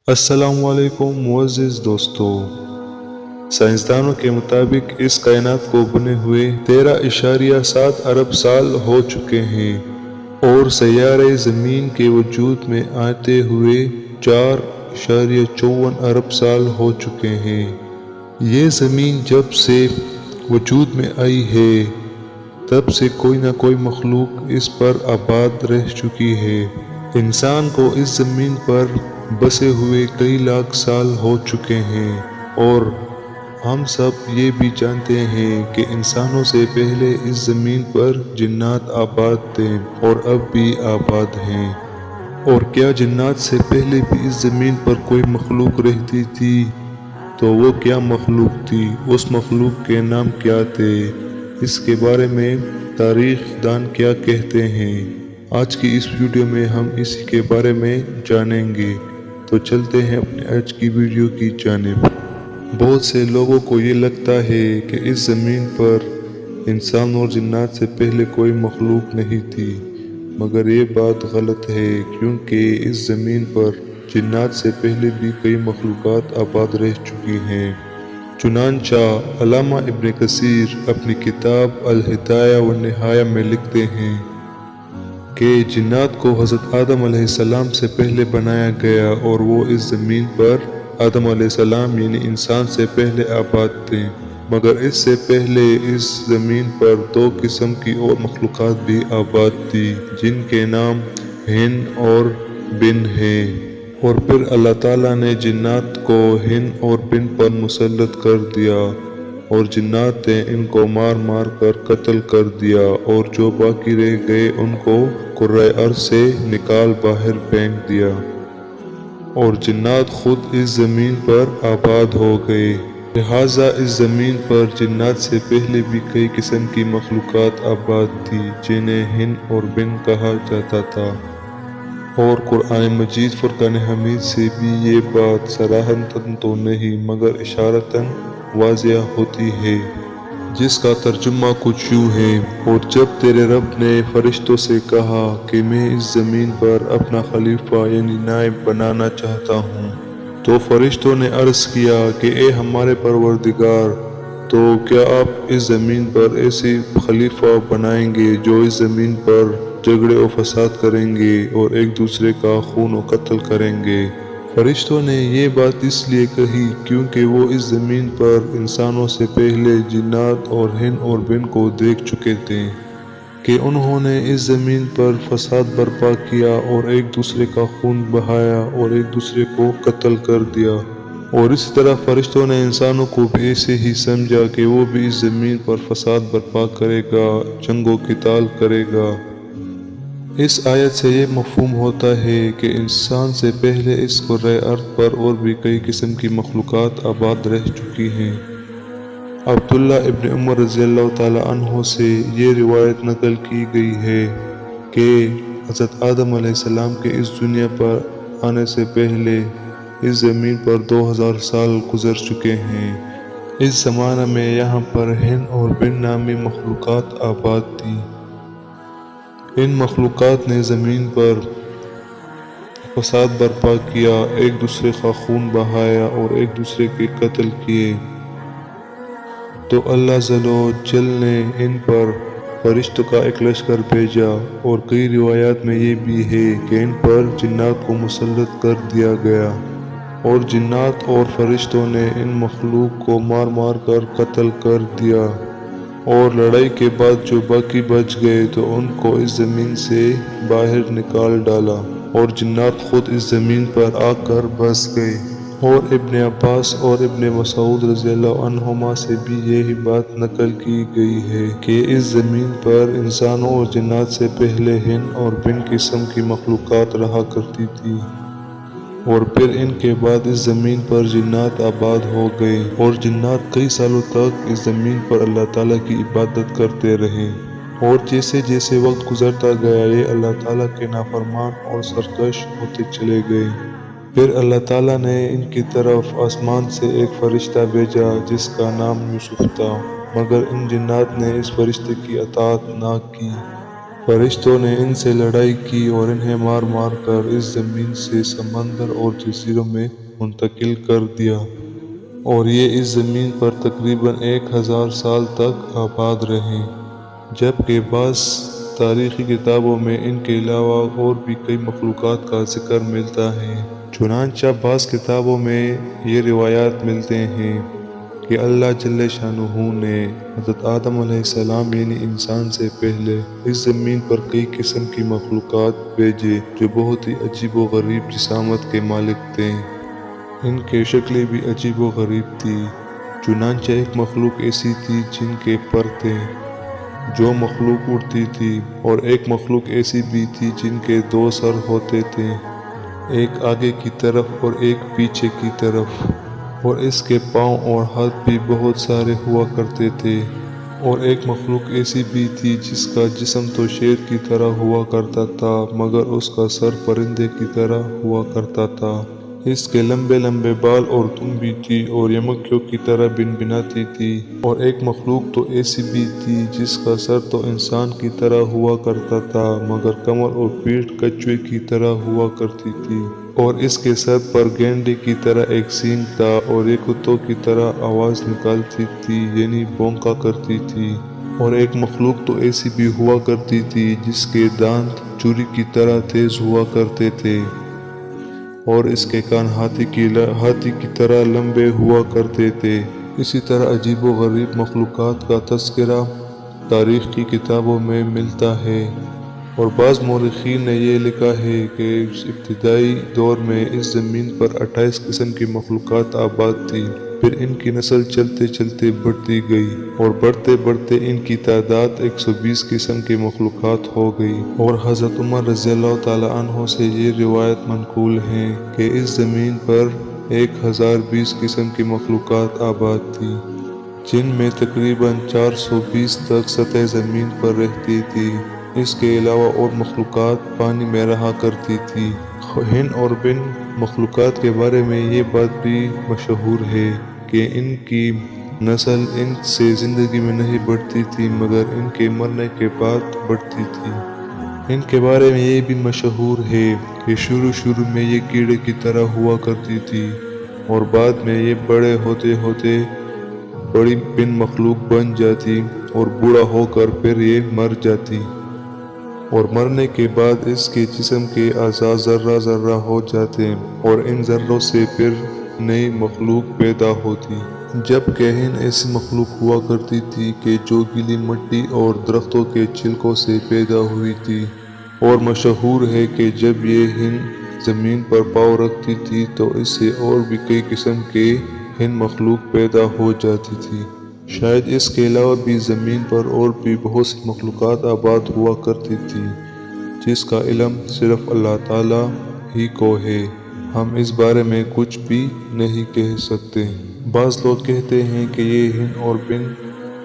السلام علیکم معزز دوستو۔ سائنسدانوں کے مطابق اس کائنات کو بنے ہوئے 13.7 ارب سال ہو چکے ہیں اور سیارہ زمین کے وجود میں آتے ہوئے 4.54 ارب سال ہو چکے ہیں۔ یہ زمین جب سے وجود میں آئی ہے تب سے کوئی نہ کوئی مخلوق اس پر آباد رہ چکی ہے۔ انسان کو اس زمین پر بسے ہوئے کئی لاکھ سال ہو چکے ہیں اور ہم سب یہ بھی جانتے ہیں کہ انسانوں سے پہلے اس زمین پر جنات آباد تھے اور اب بھی آباد ہیں۔ اور کیا جنات سے پہلے بھی اس زمین پر کوئی مخلوق رہتی تھی؟ تو وہ کیا مخلوق تھی؟ اس مخلوق کے نام کیا تھے؟ اس کے بارے میں تاریخ دان کیا کہتے ہیں؟ آج کی اس ویڈیو میں ہم اسی کے بارے میں جانیں گے، تو چلتے ہیں اپنے آج کی ویڈیو کی جانب۔ بہت سے لوگوں کو یہ لگتا ہے کہ اس زمین پر انسان اور جنات سے پہلے کوئی مخلوق نہیں تھی، مگر یہ بات غلط ہے، کیونکہ اس زمین پر جنات سے پہلے بھی کئی مخلوقات آباد رہ چکی ہیں۔ چنانچہ علامہ ابن کثیر اپنی کتاب الہدایہ والنہایہ میں لکھتے ہیں کہ جنات کو حضرت آدم علیہ السلام سے پہلے بنایا گیا اور وہ اس زمین پر آدم علیہ السلام یعنی انسان سے پہلے آباد تھے، مگر اس سے پہلے اس زمین پر 2 قسم کی اور مخلوقات بھی آباد تھی، جن کے نام ہن اور بن ہیں۔ اور پھر اللہ تعالیٰ نے جنات کو ہن اور بن پر مسلط کر دیا اور جنات نے ان کو مار مار کر قتل کر دیا، اور جو باقی رہ گئے ان کو کرۂ ارض سے نکال باہر پھینک دیا، اور جنات خود اس زمین پر آباد ہو گئے۔ لہٰذا اس زمین پر جنات سے پہلے بھی کئی قسم کی مخلوقات آباد تھی، جنہیں ہن اور بن کہا جاتا تھا۔ اور قرآن مجید فرقان حمید سے بھی یہ بات صراحتاً تو نہیں مگر اشارتاً واضح ہوتی ہے، جس کا ترجمہ کچھ یوں ہے: اور جب تیرے رب نے فرشتوں سے کہا کہ میں اس زمین پر اپنا خلیفہ یعنی نائب بنانا چاہتا ہوں، تو فرشتوں نے عرض کیا کہ اے ہمارے پروردگار، تو کیا آپ اس زمین پر ایسے خلیفہ بنائیں گے جو اس زمین پر جھگڑے و فساد کریں گے اور ایک دوسرے کا خون و قتل کریں گے؟ فرشتوں نے یہ بات اس لیے کہی کیونکہ وہ اس زمین پر انسانوں سے پہلے جنات اور ہن اور بن کو دیکھ چکے تھے کہ انہوں نے اس زمین پر فساد برپا کیا اور ایک دوسرے کا خون بہایا اور ایک دوسرے کو قتل کر دیا۔ اور اسی طرح فرشتوں نے انسانوں کو بھی ایسے ہی سمجھا کہ وہ بھی اس زمین پر فساد برپا کرے گا، جنگ و قتال کرے گا۔ اس آیت سے یہ مفہوم ہوتا ہے کہ انسان سے پہلے اس کرۂ ارض پر اور بھی کئی قسم کی مخلوقات آباد رہ چکی ہیں۔ عبداللہ ابن عمر رضی اللہ تعالیٰ عنہ سے یہ روایت نقل کی گئی ہے کہ حضرت آدم علیہ السلام کے اس دنیا پر آنے سے پہلے اس زمین پر 2000 سال گزر چکے ہیں۔ اس زمانہ میں یہاں پر ہن اور بن نامی مخلوقات آباد تھی۔ ان مخلوقات نے زمین پر فساد برپا کیا، ایک دوسرے کا خون بہایا اور ایک دوسرے کے قتل کیے۔ تو اللہ عز و جل نے ان پر فرشتوں کا ایک لشکر بھیجا، اور کئی روایات میں یہ بھی ہے کہ ان پر جنات کو مسلط کر دیا گیا، اور جنات اور فرشتوں نے ان مخلوق کو مار مار کر قتل کر دیا، اور لڑائی کے بعد جو باقی بچ گئے تو ان کو اس زمین سے باہر نکال ڈالا، اور جنات خود اس زمین پر آ کر بس گئے۔ اور ابن عباس اور ابن مسعود رضی اللہ عنہما سے بھی یہی بات نقل کی گئی ہے کہ اس زمین پر انسانوں اور جنات سے پہلے ہن اور بن قسم کی مخلوقات رہا کرتی تھی، اور پھر ان کے بعد اس زمین پر جنات آباد ہو گئے، اور جنات کئی سالوں تک اس زمین پر اللہ تعالیٰ کی عبادت کرتے رہے، اور جیسے جیسے وقت گزرتا گیا یہ اللہ تعالیٰ کے نافرمان اور سرکش ہوتے چلے گئے۔ پھر اللہ تعالیٰ نے ان کی طرف آسمان سے ایک فرشتہ بھیجا جس کا نام یوسف تھا، مگر ان جنات نے اس فرشتے کی اطاعت نہ کی۔ فرشتوں نے ان سے لڑائی کی اور انہیں مار مار کر اس زمین سے سمندر اور جزیروں میں منتقل کر دیا، اور یہ اس زمین پر تقریباً 1000 سال تک آباد رہے، جبکہ بعض تاریخی کتابوں میں ان کے علاوہ اور بھی کئی مخلوقات کا ذکر ملتا ہے۔ چنانچہ بعض کتابوں میں یہ روایات ملتے ہیں کہ اللہ جل شانہ نے حضرت آدم علیہ السلام یعنی انسان سے پہلے اس زمین پر کئی قسم کی مخلوقات بھیجے جو بہت ہی عجیب و غریب جسامت کے مالک تھے۔ ان کی شکلیں بھی عجیب و غریب تھی۔ چنانچہ ایک مخلوق ایسی تھی جن کے پر تھے جو مخلوق اڑتی تھی، اور ایک مخلوق ایسی بھی تھی جن کے 2 سر ہوتے تھے، ایک آگے کی طرف اور ایک پیچھے کی طرف، اور اس کے پاؤں اور ہاتھ بھی بہت سارے ہوا کرتے تھے، اور ایک مخلوق ایسی بھی تھی جس کا جسم تو شیر کی طرح ہوا کرتا تھا مگر اس کا سر پرندے کی طرح ہوا کرتا تھا۔ اس کے لمبے لمبے بال اور دم بھی تھی اور یہ مکھیوں کی طرح بنبناتی تھی، اور ایک مخلوق تو ایسی بھی تھی جس کا سر تو انسان کی طرح ہوا کرتا تھا مگر کمر اور پیٹھ کچھوے کی طرح ہوا کرتی تھی، اور اس کے سر پر گینڈے کی طرح ایک سینگ تھا، اور یہ کتوں کی طرح آواز نکالتی تھی یعنی بھونکا کرتی تھی، اور ایک مخلوق تو ایسی بھی ہوا کرتی تھی جس کے دانت چھری کی طرح تیز ہوا کرتے تھے، اور اس کے کان ہاتھی کی طرح لمبے ہوا کرتے تھے۔ اسی طرح عجیب و غریب مخلوقات کا تذکرہ تاریخ کی کتابوں میں ملتا ہے، اور بعض مورخین نے یہ لکھا ہے کہ ابتدائی دور میں اس زمین پر 28 قسم کی مخلوقات آباد تھی، پھر ان کی نسل چلتے چلتے بڑھتی گئی، اور بڑھتے بڑھتے ان کی تعداد 120 قسم کی مخلوقات ہو گئی، اور حضرت عمر رضی اللہ تعالیٰ عنہ سے یہ روایت منقول ہے کہ اس زمین پر 1020 قسم کی مخلوقات آباد تھی، جن میں تقریباً 420 تک سطح زمین پر رہتی تھی۔ اس کے علاوہ اور مخلوقات پانی میں رہا کرتی تھی۔ ہن اور بن مخلوقات کے بارے میں یہ بات بھی مشہور ہے کہ ان کی نسل ان سے زندگی میں نہیں بڑھتی تھی مگر ان کے مرنے کے بعد بڑھتی تھی۔ ان کے بارے میں یہ بھی مشہور ہے کہ شروع میں یہ کیڑے کی طرح ہوا کرتی تھی، اور بعد میں یہ بڑے ہوتے ہوتے بڑی بن مخلوق بن جاتی، اور بوڑھا ہو کر پھر یہ مر جاتی، اور مرنے کے بعد اس کے جسم کے اعضاء ذرہ ذرہ ہو جاتے، اور ان ذروں سے پھر نئی مخلوق پیدا ہوتی۔ جبکہ ہن ایسی مخلوق ہوا کرتی تھی کہ جو گیلی مٹی اور درختوں کے چھلکوں سے پیدا ہوئی تھی، اور مشہور ہے کہ جب یہ ہن زمین پر پاؤں رکھتی تھی تو اس سے اور بھی کئی قسم کے ہن مخلوق پیدا ہو جاتی تھی۔ شاید اس کے علاوہ بھی زمین پر اور بھی بہت سی مخلوقات آباد ہوا کرتی تھی جس کا علم صرف اللہ تعالیٰ ہی کو ہے، ہم اس بارے میں کچھ بھی نہیں کہہ سکتے۔ بعض لوگ کہتے ہیں کہ یہ ہن اور بن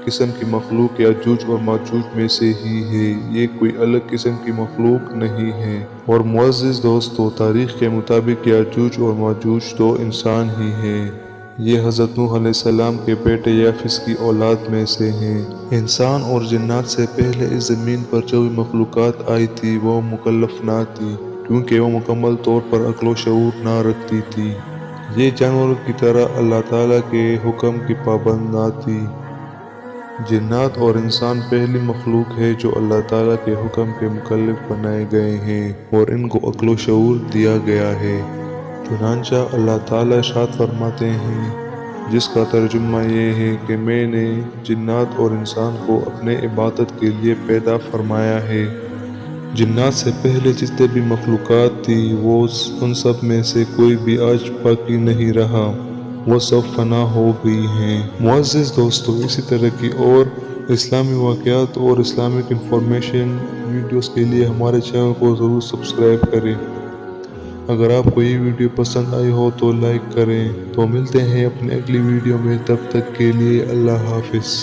قسم کی مخلوق یاجوج اور ماجوج میں سے ہی ہے، یہ کوئی الگ قسم کی مخلوق نہیں ہے۔ اور معزز دوستو، تاریخ کے مطابق یاجوج اور ماجوج تو انسان ہی ہیں، یہ حضرت نوح علیہ السلام کے بیٹے یافس کی اولاد میں سے ہیں۔ انسان اور جنات سے پہلے اس زمین پر جو بھی مخلوقات آئی تھی وہ مکلف نہ تھی، کیونکہ وہ مکمل طور پر عقل و شعور نہ رکھتی تھی۔ یہ جانوروں کی طرح اللہ تعالیٰ کے حکم کی پابند نہ تھی۔ جنات اور انسان پہلی مخلوق ہے جو اللہ تعالیٰ کے حکم کے مکلف بنائے گئے ہیں اور ان کو عقل و شعور دیا گیا ہے۔ چنانچہ اللہ تعالیٰ ارشاد فرماتے ہیں، جس کا ترجمہ یہ ہے کہ میں نے جنات اور انسان کو اپنے عبادت کے لیے پیدا فرمایا ہے۔ جنات سے پہلے جتنے بھی مخلوقات تھی وہ ان سب میں سے کوئی بھی آج باقی نہیں رہا، وہ سب فنا ہو گئی ہیں۔ معزز دوستو، اسی طرح کی اور اسلامی واقعات اور اسلامک انفارمیشن ویڈیوز کے لیے ہمارے چینل کو ضرور سبسکرائب کریں۔ اگر آپ کو یہ ویڈیو پسند آئی ہو تو لائک کریں۔ تو ملتے ہیں اپنی اگلی ویڈیو میں، تب تک کے لیے اللہ حافظ۔